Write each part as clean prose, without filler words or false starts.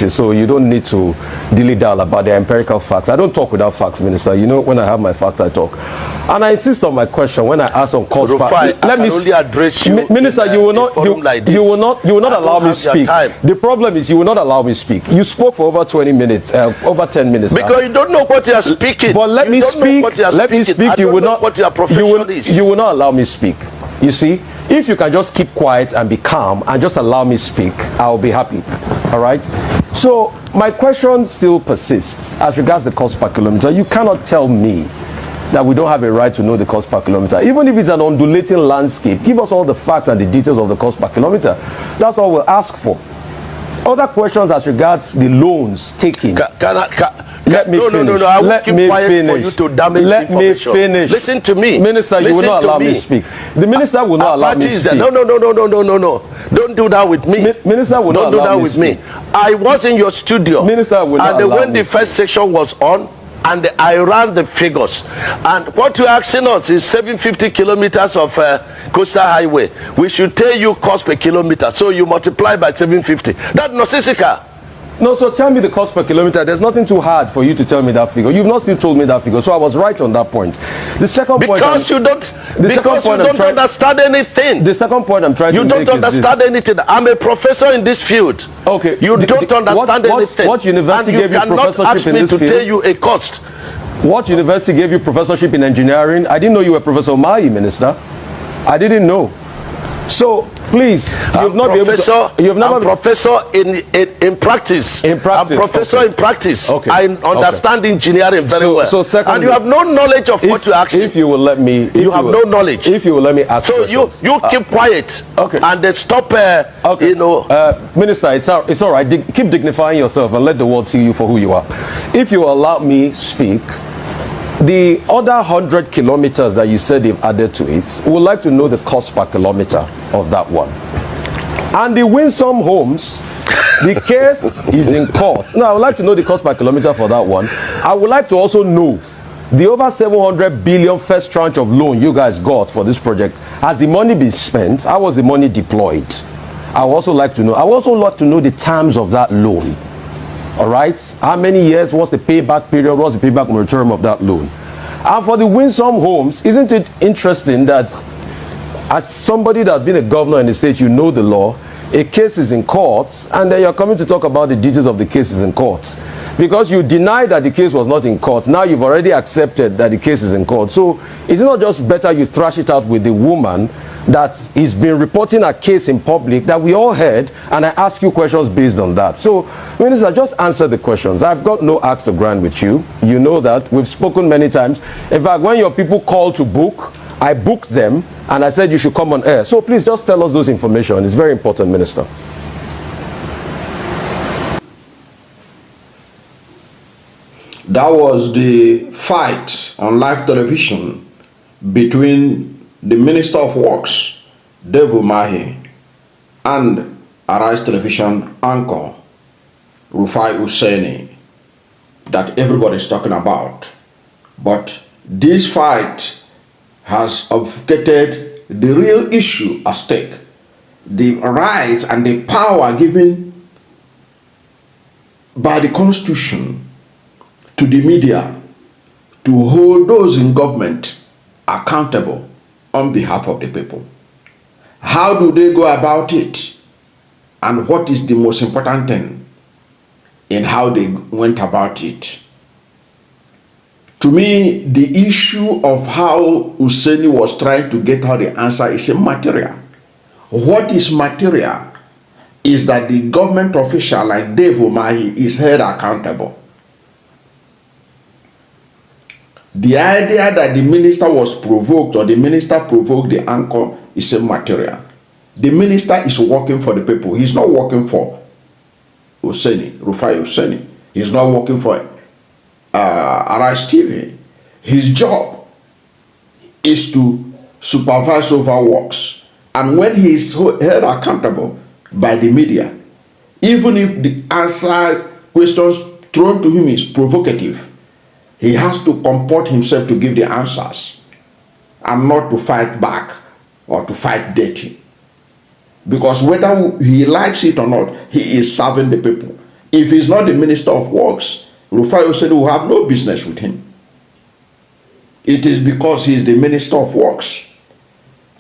wishes, so you don't need to dilly-dally about the empirical facts. I don't talk without facts, Minister. You know, when I have my facts, I talk. And I insist on my question when I ask on cost. Let me only address you, Minister. You will not allow me speak. The problem is you will not allow me speak. You spoke for over 20 minutes, over 10 minutes. Because you don't know what you are speaking. But let me speak. Let me speak. You will not. What your profession is. You will not allow me speak. You see, if you can just keep quiet and be calm and just allow me speak, I'll be happy. All right. So my question still persists as regards the cost per kilometer. You cannot tell me that we don't have a right to know the cost per kilometer. Even if it's an undulating landscape, give us all the facts and the details of the cost per kilometer. That's all we'll ask for. Other questions as regards the loans taken. Let me finish. I will keep quiet for you to damage information. Let me finish. Listen to me. Minister, you will not allow me to speak. The minister will not allow me to speak. No. Don't do that with me. Minister will not allow me to speak. I was in your studio. Minister will not allow me to speak. And when the first section was on, and I ran the figures, and what you're asking us is 750 kilometers of coastal highway. We should tell you cost per kilometer, so you multiply by 750. That's nonsensical. No, so tell me the cost per kilometer. There's nothing too hard for you to tell me that figure. You've not still told me that figure, so I was right on that point. The second point, because you don't understand anything. The second point I'm trying to make is you don't understand anything. I'm a professor in this field. Okay. You don't understand anything. What university gave you professorship in this field? And you cannot ask me to tell you a cost. What university gave you professorship in engineering? I didn't know you were Professor Umahi, Minister. I didn't know. So please, you've not been able to. You've never professor in practice. In practice. I'm professor in practice. Okay. I understand engineering very well. So secondly, and you have no knowledge of what you're asking. If you will let me, you have no knowledge. If you will let me ask. So questions. you keep quiet. Okay. And then stop. Okay. You know, Minister, it's all right. Keep dignifying yourself and let the world see you for who you are. If you allow me speak. The other 100 kilometers that you said they've added to it, we would like to know the cost per kilometer of that one. And the Winsome Homes, the case is in court. Now, I would like to know the cost per kilometer for that one. I would like to also know the over 700 billion first tranche of loan you guys got for this project. Has the money been spent? How was the money deployed? I would also like to know. I would also like to know the terms of that loan. All right, how many years? What's the payback period? What's the payback term of that loan? And for the Winsome Homes, isn't it interesting that as somebody that's been a governor in the state, you know the law, a case is in court, and then you're coming to talk about the details of the cases in court. Because you denied that the case was not in court, now you've already accepted that the case is in court. So is it not just better you thrash it out with the woman that has been reporting a case in public that we all heard, and I ask you questions based on that? So, Minister, just answer the questions. I've got no axe to grind with you. You know that. We've spoken many times. In fact, when your people called to book, I booked them, and I said you should come on air. So please just tell us those information. It's very important, Minister. That was the fight on live television between the Minister of Works, Dave Umahi, and Arise Television anchor, Rufai Oseni, that everybody is talking about. But this fight has obfuscated the real issue at stake, the rights and the power given by the Constitution to the media to hold those in government accountable on behalf of the people. How do they go about it? And what is the most important thing in how they went about it? To me, the issue of how Oseni was trying to get out the answer is immaterial. What is material is that the government official like Dave Umahi is held accountable. The idea that the minister was provoked or the minister provoked the anchor is immaterial. The minister is working for the people. He's not working for Oseni, Rufai Oseni. He's not working for Arise TV. His job is to supervise over works. And when he is held accountable by the media, even if the answer questions thrown to him is provocative, he has to comport himself to give the answers and not to fight back or to fight dirty. Because whether he likes it or not, he is serving the people. If he's not the Minister of Works, Rufai Oseni will have no business with him. It is because he is the Minister of Works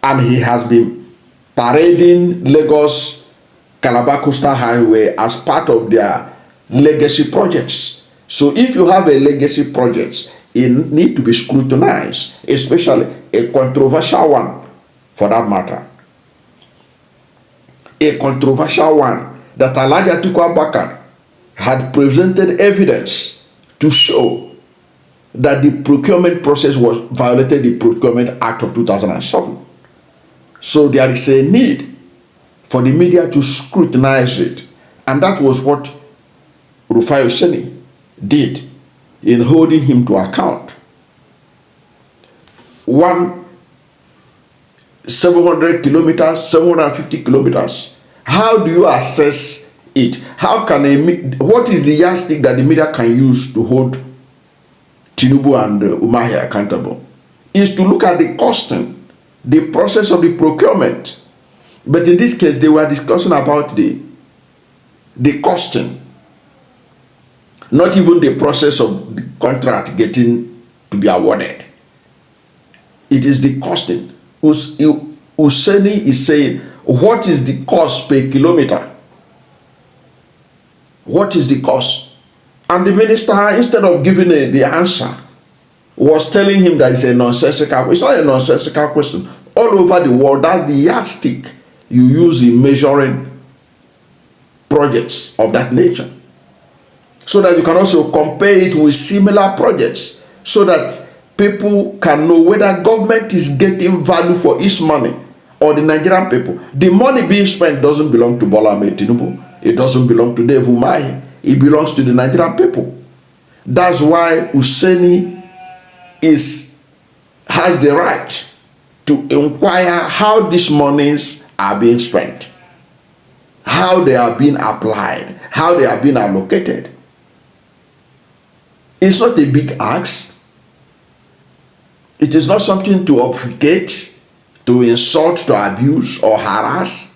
and he has been parading Lagos-Calabar Coastal Highway as part of their legacy projects. So if you have a legacy project, it needs to be scrutinized, especially a controversial one for that matter. A controversial one that Alhaji Atiku Abubakar had presented evidence to show that the procurement process was violated the Procurement Act of 2007. So there is a need for the media to scrutinize it. And that was what Rufai Oseni did in holding him to account. 700 kilometers, 750 kilometers. How do you assess it? How can what is the yardstick that the media can use to hold Tinubu and Umahi accountable? Is to look at the costing, the process of the procurement. But in this case, they were discussing about the costing, not even the process of the contract getting to be awarded. It is the costing. Oseni is saying, what is the cost per kilometer? What is the cost? And the minister, instead of giving the answer, was telling him that it's a nonsensical. It's not a nonsensical question. All over the world, that's the yardstick you use in measuring projects of that nature, so that you can also compare it with similar projects, so that people can know whether government is getting value for its money or the Nigerian people. The money being spent doesn't belong to Bola Ahmed Tinubu. It doesn't belong to Dave Umahi. It belongs to the Nigerian people. That's why Oseni has the right to inquire how these monies are being spent, how they are being applied, how they are being allocated. It's not a big ask. It is not something to obfuscate, to insult, to abuse or harass.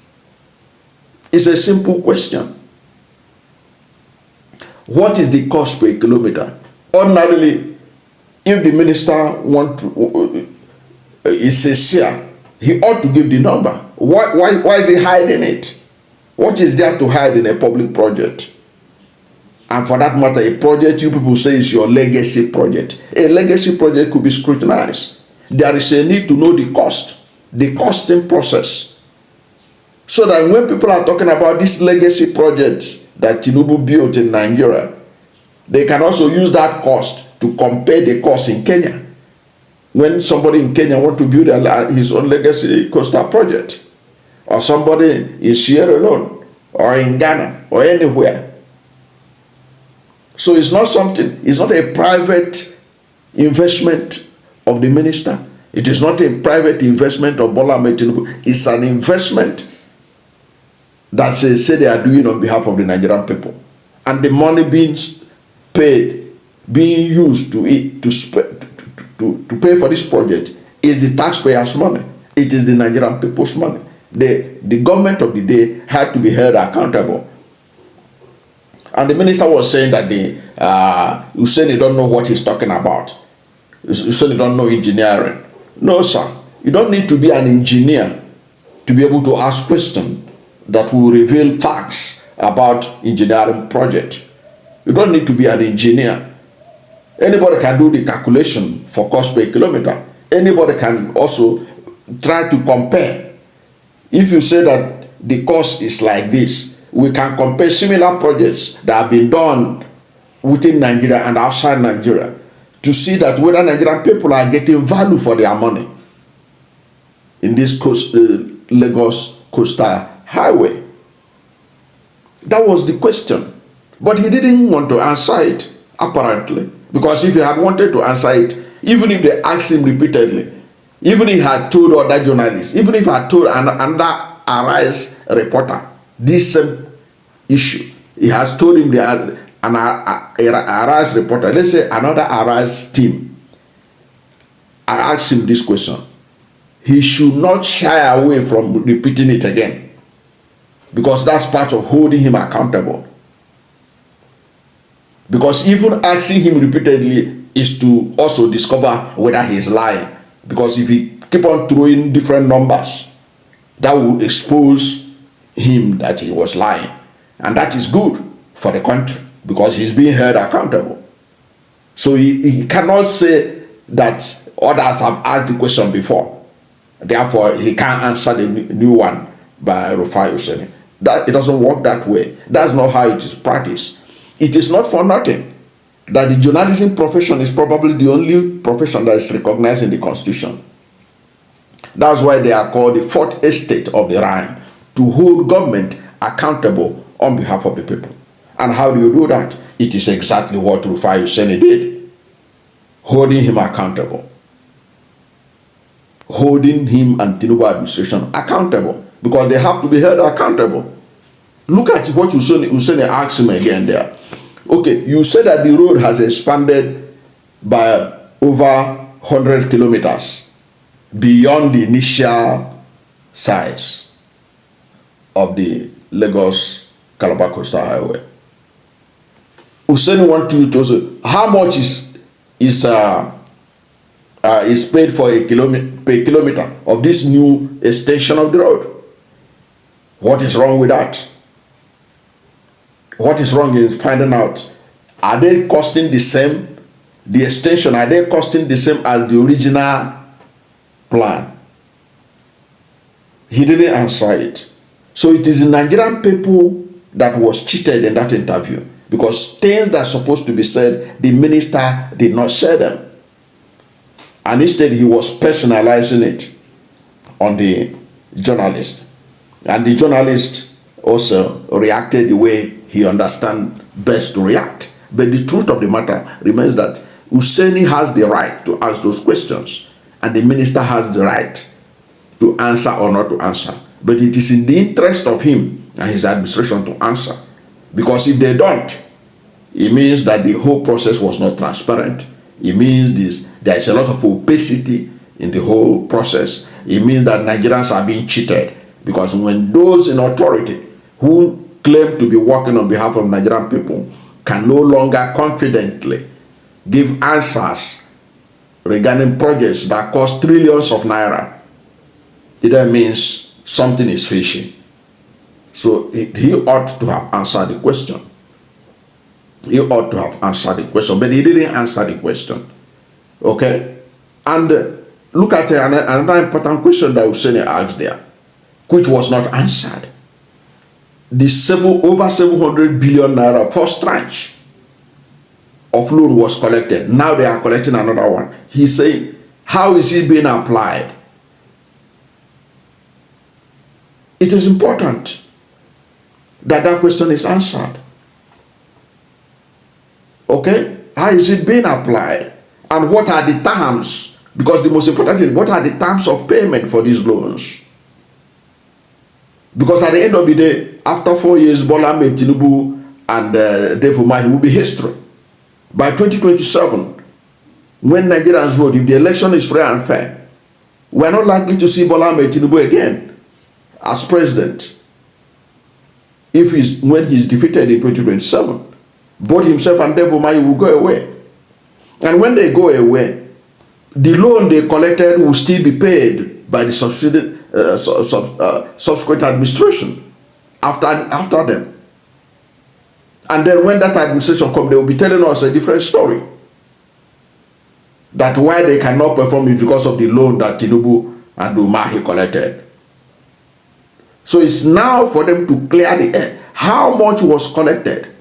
It's a simple question. What is the cost per kilometer? Ordinarily, if the minister is sincere, he ought to give the number. Why is he hiding it? What is there to hide in a public project? And for that matter, a project you people say is your legacy project. A legacy project could be scrutinized. There is a need to know the cost, the costing process. So that when people are talking about these legacy projects that Tinubu built in Nigeria, they can also use that cost to compare the cost in Kenya. When somebody in Kenya wants to build his own legacy coastal project, or somebody in Sierra Leone, or in Ghana, or anywhere. So it's not a private investment of the minister. It is not a private investment of Bola Ahmed Tinubu. It's an investment that say they are doing on behalf of the Nigerian people. And the money being paid, being used to pay for this project is the taxpayers' money. It is the Nigerian people's money. The government of the day had to be held accountable. And the minister was saying that Oseni don't know what he's talking about. Oseni don't know engineering. No, sir. You don't need to be an engineer to be able to ask questions that will reveal facts about engineering project. You don't need to be an engineer. Anybody can do the calculation for cost per kilometer. Anybody can also try to compare. If you say that the cost is like this, we can compare similar projects that have been done within Nigeria and outside Nigeria to see that whether Nigerian people are getting value for their money in this Lagos Coastal Highway. That was the question. But he didn't want to answer it, apparently. Because if he had wanted to answer it, even if they asked him repeatedly, even if he had told other journalists, even if he had told another Arise reporter this same issue, he has told him an Arise reporter, let's say another Arise team, I asked him this question, he should not shy away from repeating it again, because that's part of holding him accountable. Because even asking him repeatedly is to also discover whether he is lying. Because if he keep on throwing different numbers, that will expose him that he was lying. And that is good for the country because he's being held accountable. So he cannot say that others have asked the question before. Therefore, he can't answer the new one by Rufai Oseni. That it doesn't work that way. That's not how it is practiced. It is not for nothing that the journalism profession is probably the only profession that is recognized in the Constitution. That's why they are called the fourth estate of the realm, to hold government accountable on behalf of the people. And how do you do that? It is exactly what Rufai Oseni did, holding him accountable, holding him and Tinubu administration accountable, because they have to be held accountable. Look at what Oseni asked him again there. Okay, you said that the road has expanded by over 100 kilometers beyond the initial size of the Lagos-Calabar Coastal Highway. Oseni want you to say how much is paid for a kilometer of this new extension of the road. What is wrong with that? What is wrong in finding out? Are they costing the same? The extension, are they costing the same as the original plan? He didn't answer it. So it is the Nigerian people that was cheated in that interview, because things that are supposed to be said, the minister did not say them. And instead he was personalizing it on the journalist. And the journalist also reacted the way he understands best to react. But the truth of the matter remains that Oseni has the right to ask those questions, and the minister has the right to answer or not to answer. But it is in the interest of him and his administration to answer. Because if they don't, it means that the whole process was not transparent. It means there is a lot of opacity in the whole process. It means that Nigerians are being cheated. Because when those in authority who claim to be working on behalf of Nigerian people can no longer confidently give answers regarding projects that cost trillions of naira, it then means something is fishy. So he ought to have answered the question. He ought to have answered the question, but he didn't answer the question. Okay? And look at another important question that Oseni asked there, which was not answered. The over 700 billion naira first tranche of loan was collected. Now they are collecting another one. He said, how is it being applied? It is important that that question is answered. Okay? How is it being applied? And what are the terms? Because the most important thing, what are the terms of payment for these loans? Because at the end of the day, after 4 years, Bola Ahmed Tinubu and Umahi will be history. By 2027, when Nigerians vote, if the election is fair and fair, we are not likely to see Bola Ahmed Tinubu again as president. When he's defeated in 2027, both himself and Umahi will go away. And when they go away, the loan they collected will still be paid by the subsequent administration after them. And then when that administration comes, they will be telling us a different story. That why they cannot perform it because of the loan that Tinubu and Umahi collected. So it's now for them to clear the air. How much was collected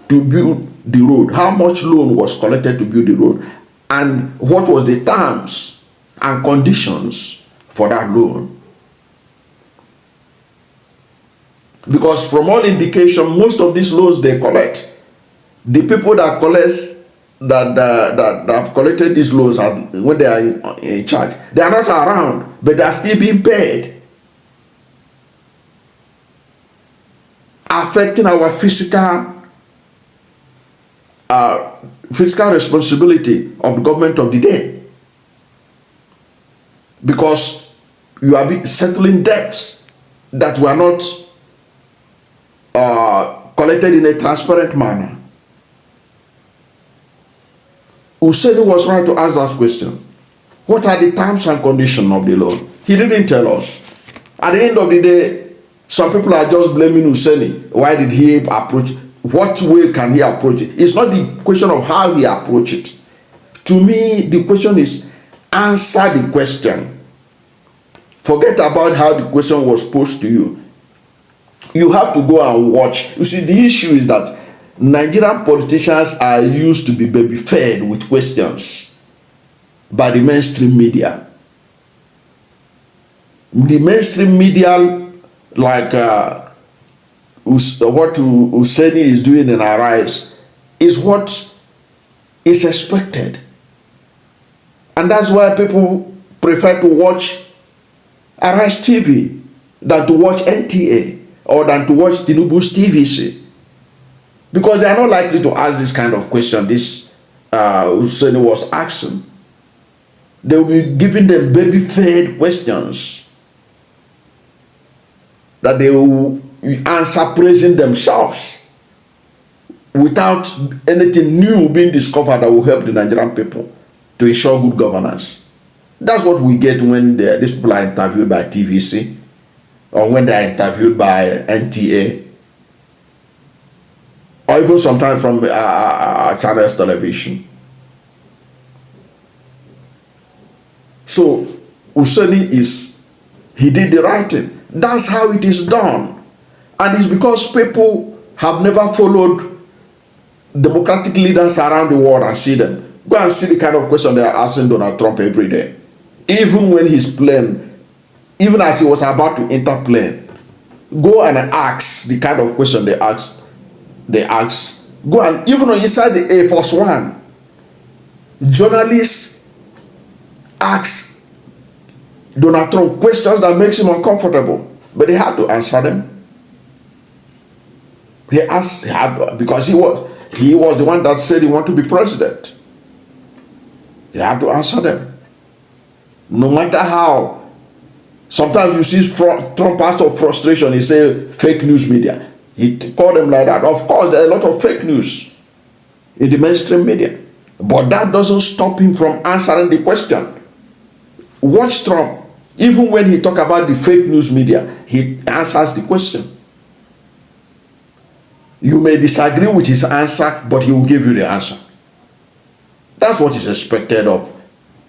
to build the road? How much loan was collected to build the road? And what was the terms and conditions for that loan? Because from all indication, most of these loans they collect, the people that have collected these loans when they are in charge, they are not around, but they are still being paid, affecting our fiscal responsibility of the government of the day. Because you are settling debts that were not collected in a transparent manner. Oseni was right to ask that question. What are the terms and conditions of the loan? He didn't tell us. At the end of the day, some people are just blaming Oseni. Why did he approach? What way can he approach it? It's not the question of how he approached it. To me, the question is answer the question. Forget about how the question was posed to you. You have to go and watch. You see, the issue is that Nigerian politicians are used to be baby fed with questions by the mainstream media. The mainstream media, like what Oseni is doing in Arise, is what is expected. And that's why people prefer to watch Arise TV than to watch NTA or than to watch Tinubu's TVC. Because they are not likely to ask this kind of question this Oseni was asking. They will be giving them baby-fed questions that they will answer praising themselves without anything new being discovered that will help the Nigerian people to ensure good governance. That's what we get when these people are interviewed by TVC or when they are interviewed by NTA or even sometimes from Channels Television. So Oseni he did the right thing. That's how it is done. And it's because people have never followed democratic leaders around the world and see them. Go and see the kind of question they are asking Donald Trump every day. Even when he's playing, even as he was about to enter plane, go and ask the kind of question they ask. Go and, even inside the Air Force One, journalists ask Donald Trump questions that makes him uncomfortable, but they had to answer them. Because he was the one that said he wanted to be president. He had to answer them. No matter how. Sometimes you see Trump has of frustration. He say fake news media. He called them like that. Of course, there are a lot of fake news in the mainstream media. But that doesn't stop him from answering the question. Watch Trump. Even when he talk about the fake news media, he answers the question. You may disagree with his answer, but he will give you the answer. That's what is expected of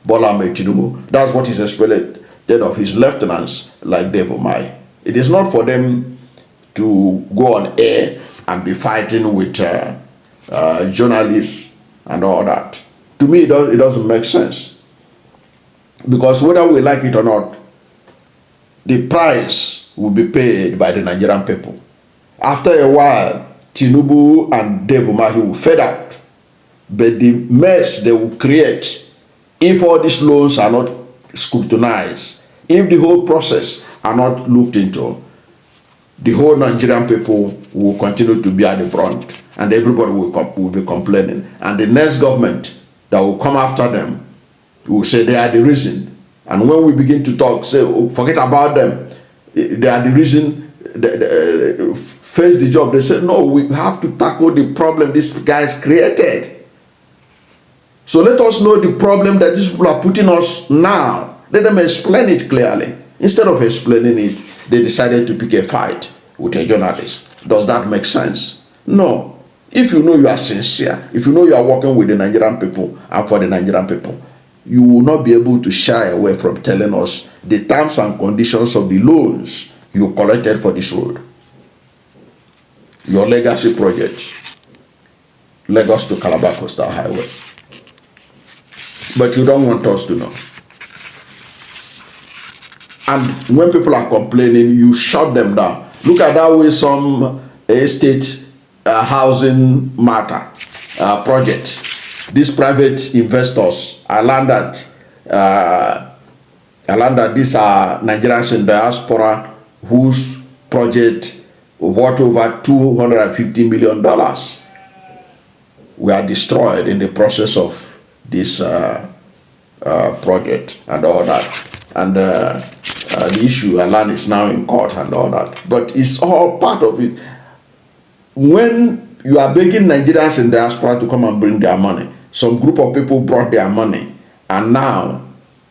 Bola Ahmed Tinubu. That's what is expected of his lieutenants like Dave Umahi. It is not for them to go on air and be fighting with journalists and all that. To me, it doesn't make sense. Because whether we like it or not, the price will be paid by the Nigerian people. After a while, Tinubu and Dave Umahi will fade out. But the mess they will create, if all these loans are not scrutinized, if the whole process are not looked into, the whole Nigerian people will continue to be at the brunt, and everybody will be complaining. And the next government that will come after them will say they are the reason. And when we begin to talk, say, oh, forget about them, they are the reason, face the job. They say, no, we have to tackle the problem these guys created. So let us know the problem that these people are putting us now. Let them explain it clearly. Instead of explaining it, they decided to pick a fight with a journalist. Does that make sense? No. If you know you are sincere, if you know you are working with the Nigerian people and for the Nigerian people, you will not be able to shy away from telling us the terms and conditions of the loans you collected for this road. Your legacy project, Lagos-Calabar Coastal Highway. But you don't want us to know. And when people are complaining, you shut them down. Look at that way some estate housing matter project. These private investors are landed. These are Nigerians in diaspora whose project worth over $250 million were destroyed in the process of this project and all that. And the issue, land is now in court and all that. But it's all part of it. When you are begging Nigerians in diaspora to come and bring their money, some group of people brought their money, and now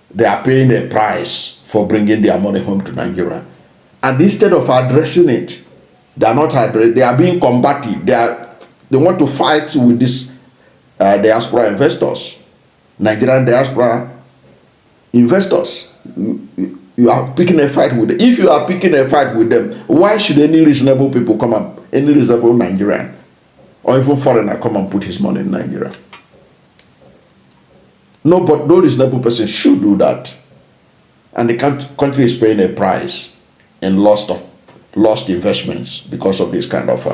they are paying a price for bringing their money home to Nigeria. And instead of addressing it, they are not addressing. They are being combative. They want to fight with these diaspora investors, Nigerian diaspora investors. You are picking a fight with them. If you are picking a fight with them, why should any reasonable people come up, any reasonable Nigerian or even foreigner come and put his money in Nigeria? No, but no reasonable person should do that. And the country is paying a price in lost investments because of this kind of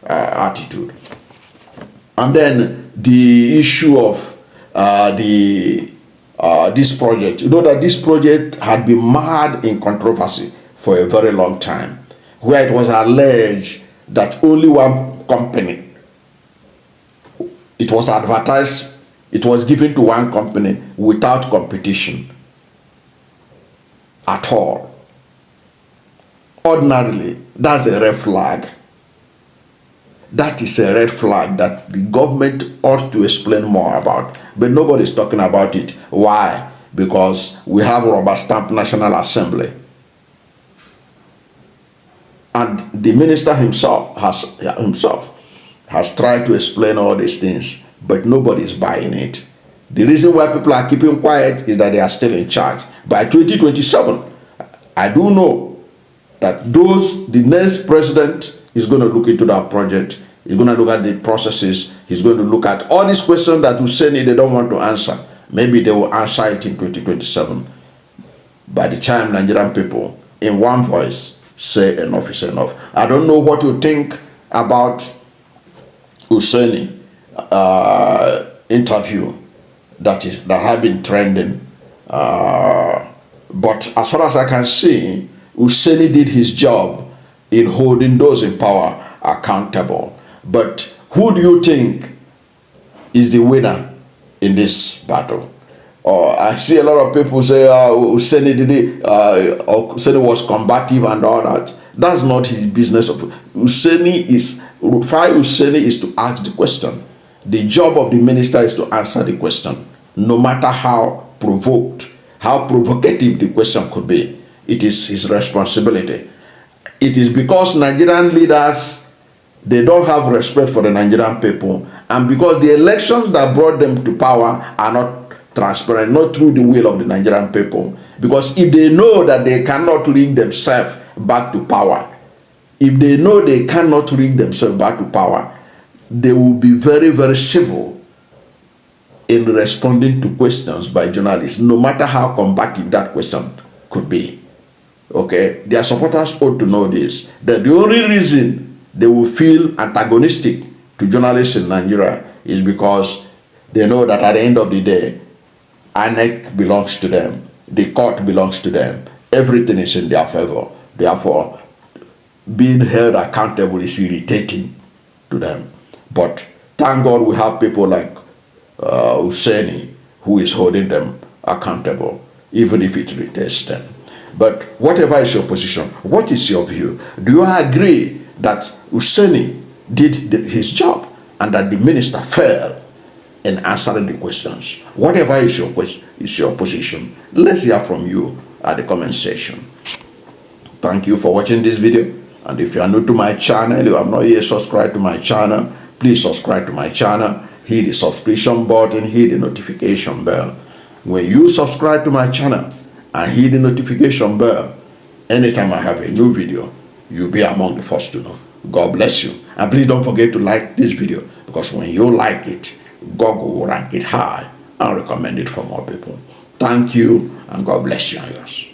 attitude. And then the issue of this project. You know that this project had been mired in controversy for a very long time, where it was alleged that only one company, it was advertised, it was given to one company without competition at all. Ordinarily, that's a red flag. That is a red flag that the government ought to explain more about. But nobody's talking about it. Why? Because we have a rubber stamp National Assembly. And the minister himself has tried to explain all these things, but nobody's buying it. The reason why people are keeping quiet is that they are still in charge. By 2027, I do know that the next president is going to look into that project. He's going to look at the processes. He's going to look at all these questions that Oseni they don't want to answer. Maybe they will answer it in 2027. By the time Nigerian people, in one voice, say enough is enough. I don't know what you think about Oseni interview that have been trending. But as far as I can see, Oseni did his job in holding those in power accountable. But who do you think is the winner in this battle? I see a lot of people say Oseni did it, Oseni was combative and all that. That's not his business. Rufai Oseni is to ask the question. The job of the minister is to answer the question, no matter how provocative the question could be. It is his responsibility. It is because Nigerian leaders, they don't have respect for the Nigerian people, and because the elections that brought them to power are not transparent, not through the will of the Nigerian people. Because if they know that they cannot rig themselves back to power, they will be very, very civil in responding to questions by journalists, no matter how combative that question could be. Okay, their supporters ought to know this, that the only reason they will feel antagonistic to journalists in Nigeria is because they know that at the end of the day, INEC belongs to them, the court belongs to them, everything is in their favor. Therefore, being held accountable is irritating to them. But thank God we have people like Oseni who is holding them accountable, even if it irritates them. But whatever is your position, what is your view? Do you agree that Oseni did his job and that the minister failed in answering the questions? Whatever is your position, let's hear from you at the comment section. Thank you for watching this video. And if you are new to my channel, you have not yet subscribed to my channel, please subscribe to my channel, hit the subscription button, hit the notification bell. When you subscribe to my channel and hit the notification bell, anytime I have a new video, you'll be among the first to know. God bless you. And please don't forget to like this video, because when you like it, Google will rank it high and recommend it for more people. Thank you, and God bless you and yours.